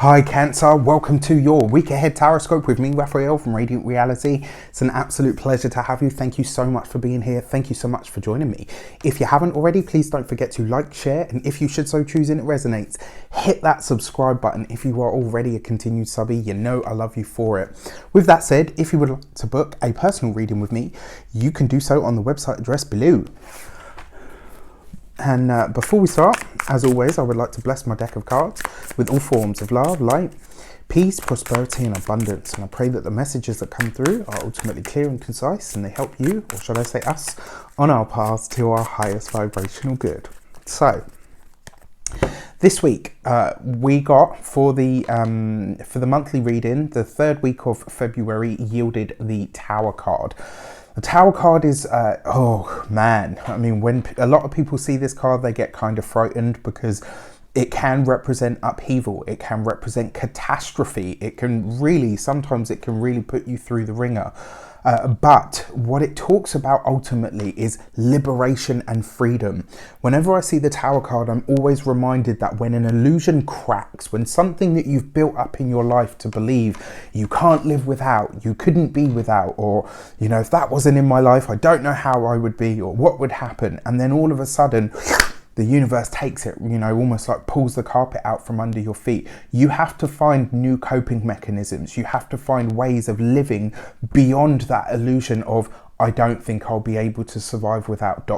Hi Cancer, welcome to your week ahead Taroscope with me, Raphael from Radiant Reality. It's an absolute pleasure to have you. Thank you so much for being here. Thank you so much for joining me. If you haven't already, please don't forget to like, share, and if you should so choose and it resonates, hit that subscribe button. If you are already a continued subby, you know I love you for it. With that said, if you would like to book a personal reading with me, you can do so on the website address below. And before we start, as always, I would like to bless my deck of cards with all forms of love, light, peace, prosperity, and abundance. And I pray that the messages that come through are ultimately clear and concise, and they help you, or should I say us, on our paths to our highest vibrational good. So, this week we got for the monthly reading, the third week of February yielded the Tower card. The Tower card is, oh man, I mean, when a lot of people see this card, they get kind of frightened because it can represent upheaval. It can represent catastrophe. It can really, sometimes it can really put you through the ringer. But what it talks about ultimately is liberation and freedom. Whenever I see the Tower card, I'm always reminded that when an illusion cracks, when something that you've built up in your life to believe you can't live without, you couldn't be without, or, you know, if that wasn't in my life, I don't know how I would be or what would happen. And then all of a sudden, the universe takes it, you know, almost like pulls the carpet out from under your feet. You have to find new coping mechanisms. You have to find ways of living beyond that illusion of, I don't think I'll be able to survive without ...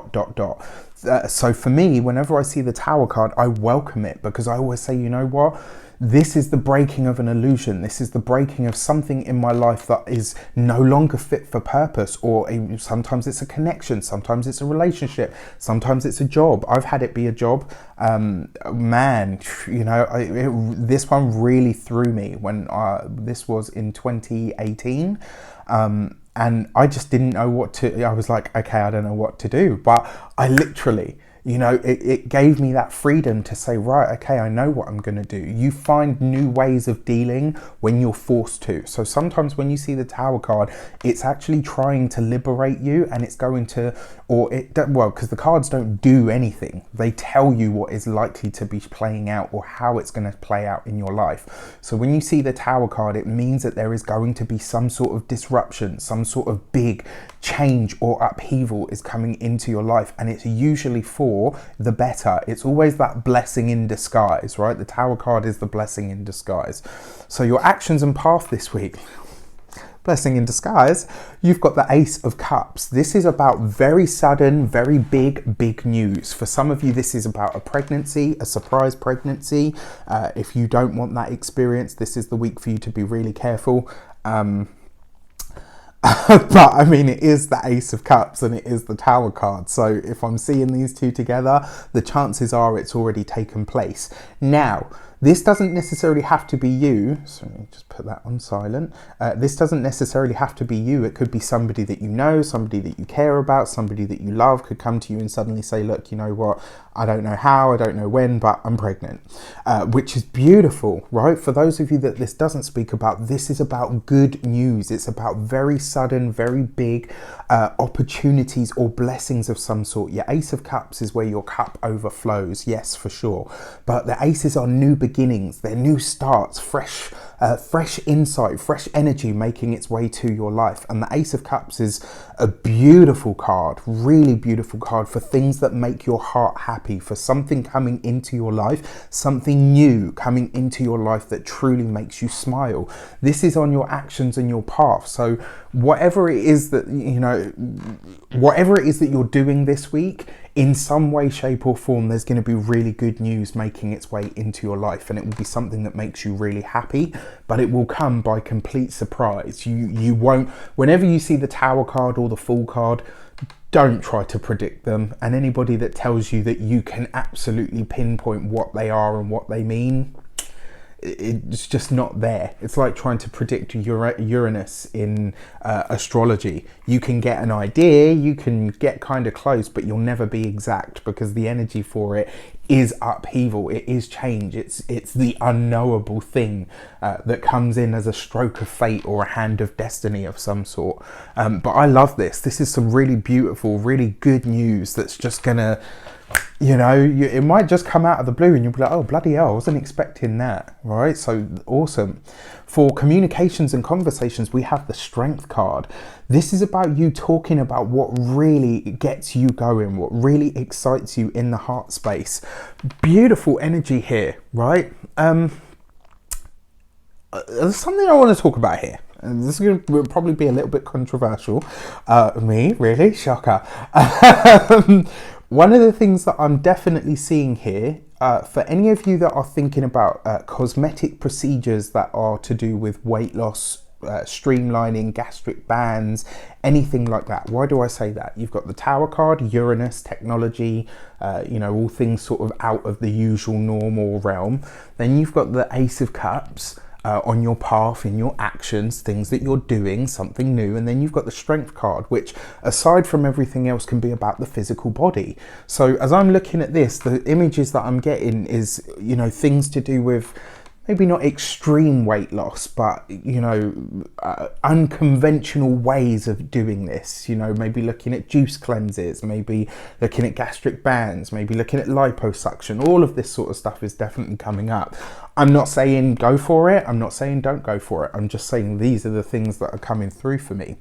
So for me, whenever I see the Tower card, I welcome it because I always say, you know what? This is the breaking of an illusion. This is the breaking of something in my life that is no longer fit for purpose, or sometimes it's a connection, sometimes it's a relationship, sometimes it's a job. I've had it be a job. Man, you know, this one really threw me when this was in 2018. And I just didn't know what to, I was like, okay, I don't know what to do. But I literally, you know, it gave me that freedom to say, right, okay, I know what I'm going to do. You find new ways of dealing when you're forced to. So sometimes when you see the Tower card, it's actually trying to liberate you, and it's going to, well, because the cards don't do anything. They tell you what is likely to be playing out or how it's going to play out in your life. So when you see the Tower card, it means that there is going to be some sort of disruption, some sort of big change or upheaval is coming into your life, and it's usually for the better. It's always that blessing in disguise, right? The Tower card is the blessing in disguise. So your actions and path this week, blessing in disguise, you've got the Ace of Cups. This is about very sudden, very big news. For some of you, this is about a pregnancy, a surprise pregnancy. If you don't want that experience, this is the week for you to be really careful. But I mean, it is the Ace of Cups and it is the Tower card. So if I'm seeing these two together, the chances are it's already taken place. Now, this doesn't necessarily have to be you. So let me just put that on silent. This doesn't necessarily have to be you. It could be somebody that you know, somebody that you care about, somebody that you love could come to you and suddenly say, look, you know what? I don't know how, I don't know when, but I'm pregnant, which is beautiful, right? For those of you that this doesn't speak about, this is about good news. It's about very sudden, very big opportunities or blessings of some sort. Your Ace of Cups is where your cup overflows, yes, for sure. But the aces are new beginnings, they're new starts, fresh insight, fresh energy making its way to your life. And the Ace of Cups is a beautiful card, really beautiful card for things that make your heart happy, for something coming into your life, something new coming into your life that truly makes you smile. This is on your actions and your path. So whatever it is that, you know, whatever it is that you're doing this week, in some way, shape or form, there's going to be really good news making its way into your life, and it will be something that makes you really happy, but it will come by complete surprise. You won't, whenever you see the Tower card or the Fool card, don't try to predict them. And anybody that tells you that you can absolutely pinpoint what they are and what they mean, it's just not there. It's like trying to predict Uranus in astrology. You can get an idea, you can get kind of close, but you'll never be exact because the energy for it is upheaval, it is change, it's the unknowable thing that comes in as a stroke of fate or a hand of destiny of some sort. But I love this. This is some really beautiful, really good news that's just gonna You know, it might just come out of the blue and you'll be like, oh, bloody hell, I wasn't expecting that, right? So awesome. For communications and conversations, we have the Strength card. This is about you talking about what really gets you going, what really excites you in the heart space. Beautiful energy here, right? There's something I want to talk about here. And this is going to probably be a little bit controversial. Me, really? Shocker. One of the things that I'm definitely seeing here, for any of you that are thinking about cosmetic procedures that are to do with weight loss, streamlining, gastric bands, anything like that. Why do I say that? You've got the Tower card, Uranus, technology, all things sort of out of the usual normal realm. Then you've got the Ace of Cups. On your path, in your actions, things that you're doing, something new. And then you've got the Strength card, which aside from everything else can be about the physical body. So as I'm looking at this, the images that I'm getting is, things to do with maybe not extreme weight loss, but, unconventional ways of doing this, maybe looking at juice cleanses, maybe looking at gastric bands, maybe looking at liposuction. All of this sort of stuff is definitely coming up. I'm not saying go for it. I'm not saying don't go for it. I'm just saying these are the things that are coming through for me.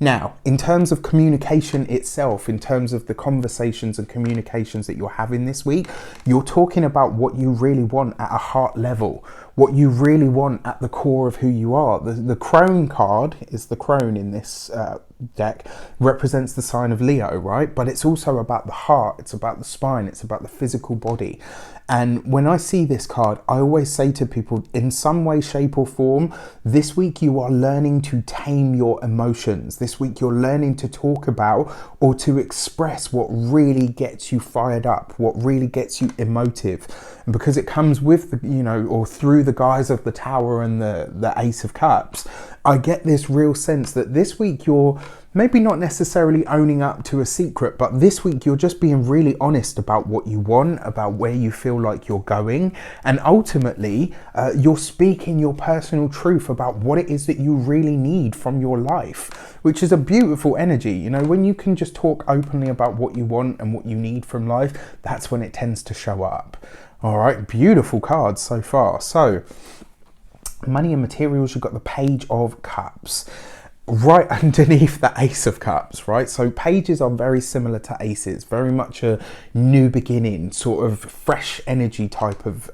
Now, in terms of communication itself, in terms of the conversations and communications that you're having this week, you're talking about what you really want at a heart level, what you really want at the core of who you are. The crone card is the crone in this deck, represents the sign of Leo, right? But it's also about the heart, it's about the spine, it's about the physical body. And when I see this card, I always say to people, in some way, shape or form, this week you are learning to tame your emotions. This week you're learning to talk about or to express what really gets you fired up, what really gets you emotive. And because it comes with the, or through the guise of the Tower and the Ace of Cups, I get this real sense that this week you're maybe not necessarily owning up to a secret, but this week you're just being really honest about what you want, about where you feel like you're going. And ultimately, you're speaking your personal truth about what it is that you really need from your life, which is a beautiful energy. When you can just talk openly about what you want and what you need from life, that's when it tends to show up. All right, beautiful cards so far. So, money and materials, you've got the Page of Cups right underneath the Ace of Cups, right? So pages are very similar to aces, very much a new beginning, sort of fresh energy type of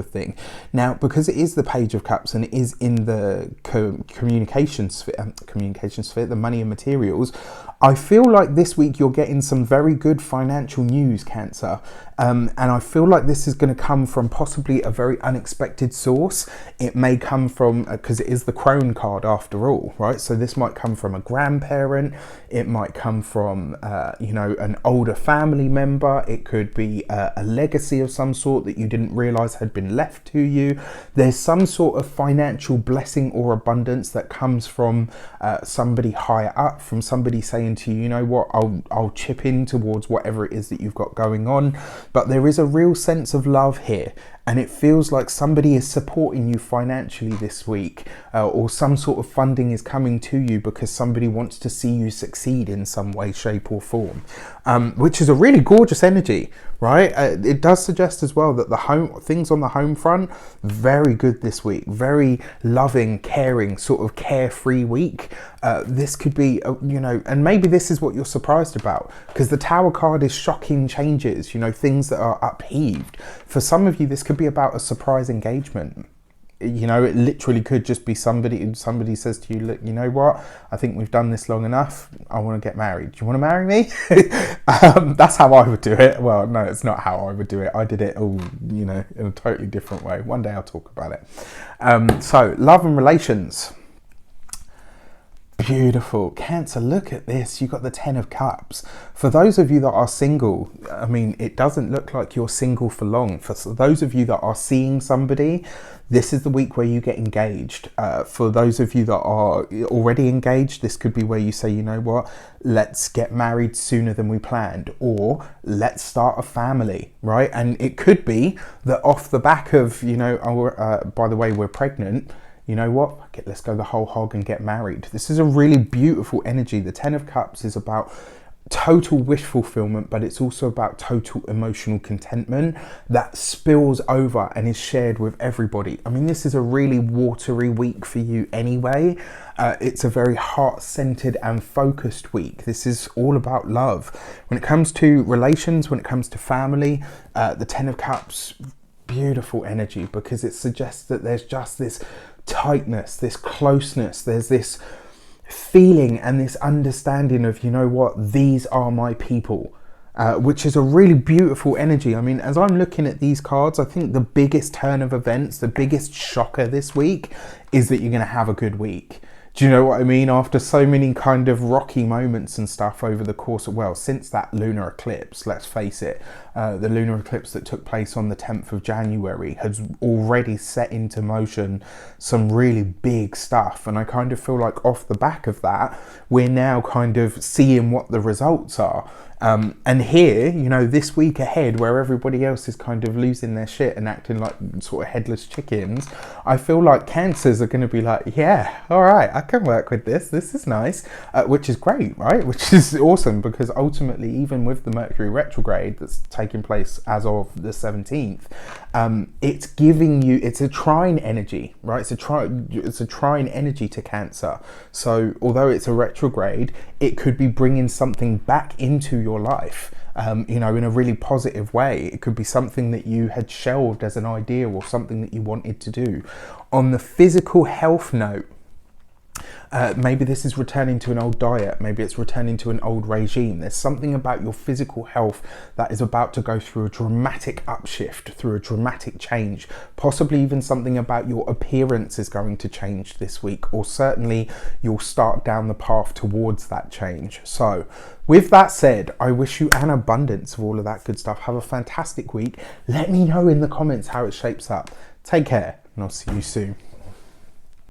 thing. Now, because it is the Page of Cups and it is in the communication sphere, the money and materials, I feel like this week you're getting some very good financial news, Cancer. And I feel like this is going to come from possibly a very unexpected source. It may come from, because it is the Crone card after all, right? So this might come from a grandparent. It might come from, an older family member. It could be a legacy of some sort that you didn't realize had been left to you. There's some sort of financial blessing or abundance that comes from somebody higher up, from somebody saying to you, you know what, I'll chip in towards whatever it is that you've got going on. But there is a real sense of love here, and it feels like somebody is supporting you financially this week, or some sort of funding is coming to you because somebody wants to see you succeed in some way, shape or form, which is a really gorgeous energy, right? It does suggest as well that things on the home front, very good this week, very loving, caring, sort of carefree week. This could be, and maybe this is what you're surprised about, because the Tower card is shocking changes, things that are upheaved. For some of you, this could be about a surprise engagement. It literally could just be somebody says to you, look, you know what, I think we've done this long enough, I want to get married, do you want to marry me? That's how I would do it. Well, no, it's not how I would do it. I did it all, in a totally different way. One day I'll talk about it. So love and relations. Beautiful. Cancer, look at this. You've got the 10 of Cups. For those of you that are single, it doesn't look like you're single for long. For those of you that are seeing somebody, this is the week where you get engaged. For those of you that are already engaged, this could be where you say, you know what, let's get married sooner than we planned, or let's start a family, right? And it could be that off the back of, by the way, we're pregnant, you know what, let's go the whole hog and get married. This is a really beautiful energy. The 10 of Cups is about total wish fulfillment, but it's also about total emotional contentment that spills over and is shared with everybody. I mean, this is a really watery week for you anyway. It's a very heart-centered and focused week. This is all about love. When it comes to relations, when it comes to family, the Ten of Cups, beautiful energy, because it suggests that there's just this tightness, this closeness, there's this feeling and this understanding of, you know what, these are my people, which is a really beautiful energy. I mean, as I'm looking at these cards, I think the biggest turn of events, the biggest shocker this week is that you're going to have a good week. Do you know what I mean? After so many kind of rocky moments and stuff over the course of, well, since that lunar eclipse, let's face it, the lunar eclipse that took place on the 10th of January has already set into motion some really big stuff. And I kind of feel like off the back of that, we're now kind of seeing what the results are. And here, you know, this week ahead, where everybody else is kind of losing their shit and acting like sort of headless chickens, I feel like Cancers are going to be like, yeah, all right, I can work with this. This is nice, which is great, right? Which is awesome, because ultimately, even with the Mercury retrograde that's taking place as of the 17th, it's giving you, it's a trine energy, right? It's a trine energy to Cancer. So although it's a retrograde, it could be bringing something back into your life, you know, in a really positive way. It could be something that you had shelved as an idea or something that you wanted to do. On the physical health note, maybe this is returning to an old diet, maybe it's returning to an old regime. There's something about your physical health that is about to go through a dramatic upshift, through a dramatic change. Possibly even something about your appearance is going to change this week, or certainly you'll start down the path towards that change. So with that said, I wish you an abundance of all of that good stuff. Have a fantastic week. Let me know in the comments how it shapes up. Take care, and I'll see you soon.